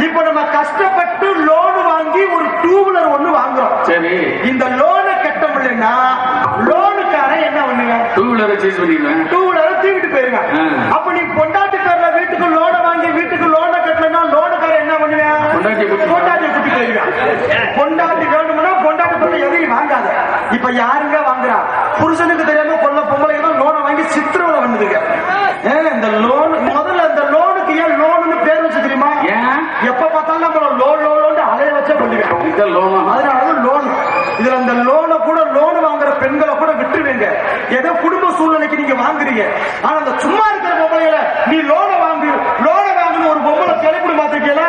இப்ப நம்ம கஷ்டப்பட்டு லோன் வாங்கி ஒரு டூ வீலர் ஒண்ணு வாங்குறோம். சரி, இந்த லோனை கட்ட முடியலன்னா லோனுக்காரன் என்ன பண்ணுவேன்? டூ வீலரை சீஸ் பண்ணிடுவேன். டூ வீலரை தூக்கிட்டு போயிருவேன். அப்ப நீ பொண்டாட்டிக்காரல வீட்டுக்கு லோனை வாங்கி வீட்டுக்கு லோனை கட்டலன்னா லோனுக்காரன் என்ன பண்ணுவேன்? பொண்டாட்டி குட்டி போயிருவேன். பொண்டாட்டி வேணும்னா பொண்டாட்டி பொண்ணு எதையும் வாங்காத. இப்ப யாருங்க வாங்குறா? புருஷனுக்கு தெரியாம கொல்ல பொம்பளை லோனை வாங்கி சித்திரவதை பண்ணுதுங்க. இந்த லோன் முதல்ல இந்த லோனுக்கு ஏன் லோன்னு பேர் வச்சு தெரியுமா? எப்ப பார்த்தாலும் நம்ம லோன் லோன் அலைய வச்சா பண்ணுவேன். அதனாலதான் லோன். இதுல இந்த லோனை கூட லோன் வாங்குற பெண்களை கூட விட்டுருவீங்க. ஏதோ குடும்ப சூழ்நிலைக்கு நீங்க வாங்குறீங்க. ஆனா அந்த சும்மா இருக்கிற பொம்பளையில நீ லோனை வாங்கணும் ஒரு பொம்பளை கிளப்பிடு பாத்துக்கல.